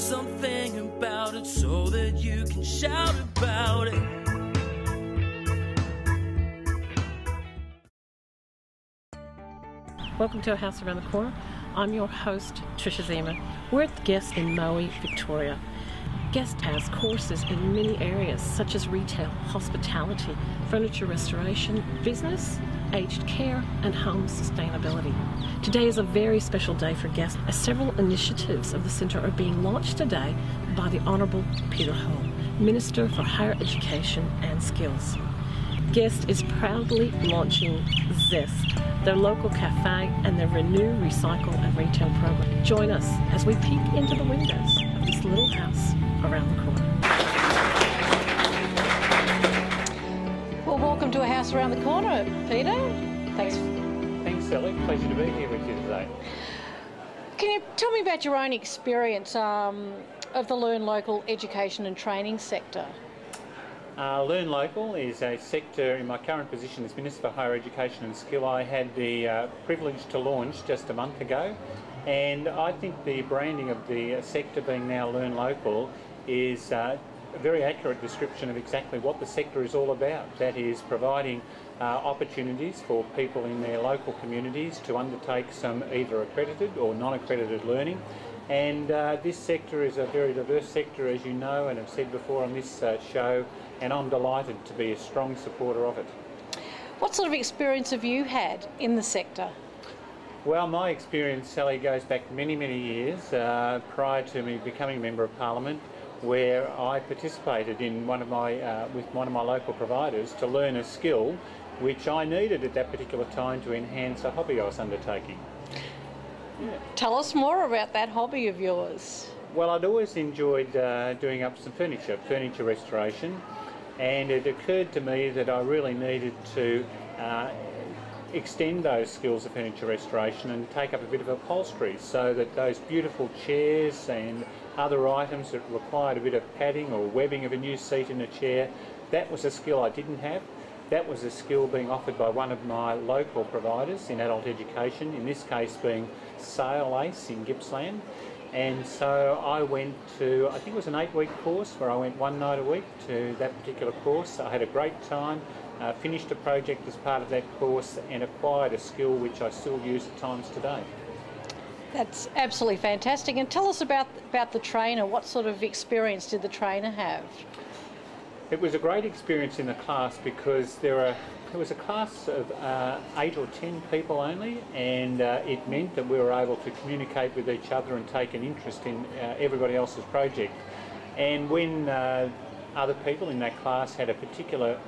something about it so that you can shout about it. Welcome to A House Around the Corner. I'm your host, Tricia Ziemer. We're at the GEST in Moe, Victoria. GEST has courses in many areas such as retail, hospitality, furniture restoration, business, aged care and home sustainability. Today is a very special day for GEST as several initiatives of the Centre are being launched today by the Honourable Peter Hall, Minister for Higher Education and Skills. GEST is proudly launching ZEST, their local cafe and their Renew, Recycle and Retail program. Join us as we peek into the windows of this little house around the corner. Well, welcome to A House Around the Corner, Peter. Thanks, Sally. Pleasure to be here with you today. Can you tell me about your own experience of the Learn Local education and training sector? Learn Local is a sector, in my current position as Minister for Higher Education and Skill, I had the privilege to launch just a month ago, and I think the branding of the sector being now Learn Local is a very accurate description of exactly what the sector is all about. That is providing opportunities for people in their local communities to undertake some either accredited or non-accredited learning. And this sector is a very diverse sector, as you know and have said before on this show, and I'm delighted to be a strong supporter of it. What sort of experience have you had in the sector? Well, my experience, Sally, goes back many, many years prior to me becoming a Member of Parliament, where I participated in with one of my local providers to learn a skill which I needed at that particular time to enhance a hobby I was undertaking. Tell us more about that hobby of yours. Well, I'd always enjoyed doing up some furniture restoration, and it occurred to me that I really needed to extend those skills of furniture restoration and take up a bit of upholstery, so that those beautiful chairs and other items that required a bit of padding or webbing of a new seat in a chair, that was a skill I didn't have. That was a skill being offered by one of my local providers in adult education, in this case being Sale Ace in Gippsland. And so I went to, I think it was an 8-week course where I went one night a week to that particular course. I had a great time, finished a project as part of that course and acquired a skill which I still use at times today. That's absolutely fantastic. And tell us about the trainer. What sort of experience did the trainer have? It was a great experience in the class because there was a class of 8 or 10 people only, and it meant that we were able to communicate with each other and take an interest in everybody else's project. And when other people in that class had a particular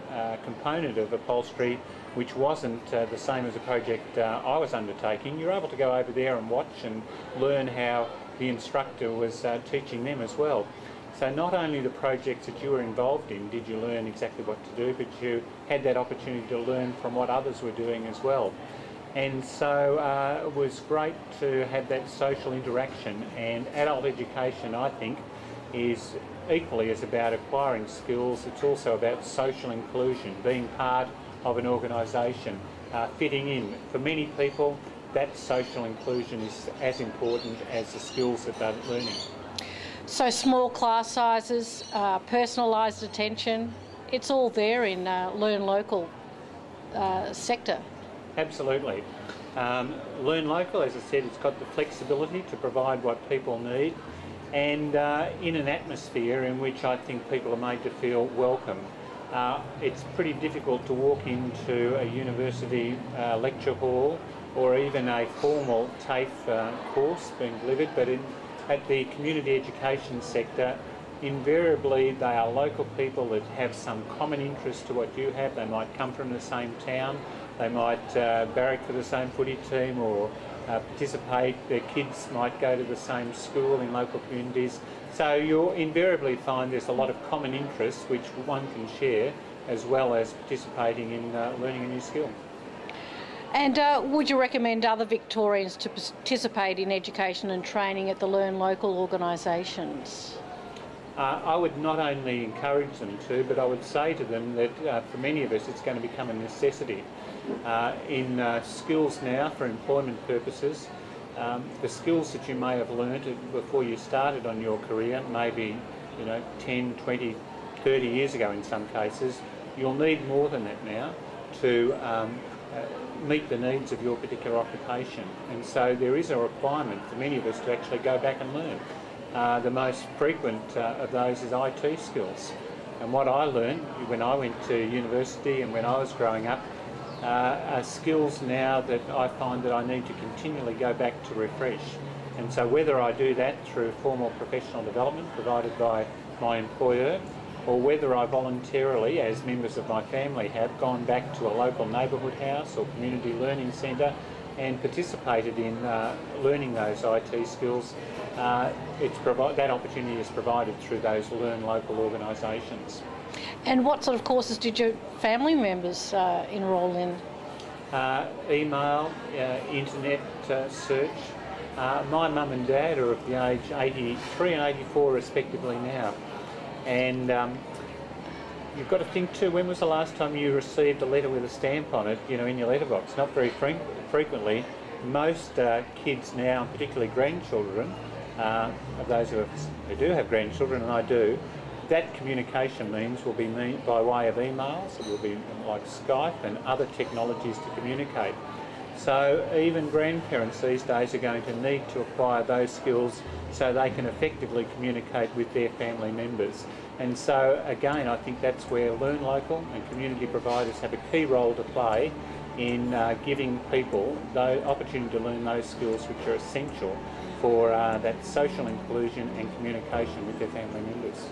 component of upholstery which wasn't the same as a project I was undertaking, you were able to go over there and watch and learn how the instructor was teaching them as well. So not only the projects that you were involved in did you learn exactly what to do, but you had that opportunity to learn from what others were doing as well. And so it was great to have that social interaction, and adult education, I think, is equally as about acquiring skills. It's also about social inclusion, being part of an organisation, fitting in. For many people, that social inclusion is as important as the skills that they're learning. So small class sizes, personalised attention, it's all there in Learn Local sector. Absolutely. Learn Local, as I said, it's got the flexibility to provide what people need, and in an atmosphere in which I think people are made to feel welcome. It's pretty difficult to walk into a university lecture hall or even a formal TAFE course being delivered, but at the community education sector, invariably they are local people that have some common interest to what you have. They might come from the same town, they might barrack for the same footy team or participate, their kids might go to the same school in local communities. So you'll invariably find there's a lot of common interests which one can share, as well as participating in learning a new skill. And would you recommend other Victorians to participate in education and training at the Learn Local organisations? I would not only encourage them to, but I would say to them that for many of us it's going to become a necessity. In skills now for employment purposes, the skills that you may have learnt before you started on your career, maybe 10, 20, 30 years ago in some cases, you'll need more than that now to meet the needs of your particular occupation. And so there is a requirement for many of us to actually go back and learn. The most frequent of those is IT skills. And what I learned when I went to university and when I was growing up are skills now that I find that I need to continually go back to refresh. And so whether I do that through formal professional development provided by my employer, or whether I voluntarily, as members of my family have, gone back to a local neighbourhood house or community learning centre and participated in learning those IT skills, that opportunity is provided through those Learn Local organisations. And what sort of courses did your family members enrol in? Email, internet search. My mum and dad are of the age 83 and 84 respectively now. And you've got to think too, when was the last time you received a letter with a stamp on it, in your letterbox? Not very frequently. Most kids now, particularly grandchildren, of those who do have grandchildren, and I do, that communication means will be by way of emails. It will be like Skype and other technologies to communicate. So even grandparents these days are going to need to acquire those skills so they can effectively communicate with their family members. And so again, I think that's where Learn Local and community providers have a key role to play in giving people the opportunity to learn those skills which are essential for that social inclusion and communication with their family members.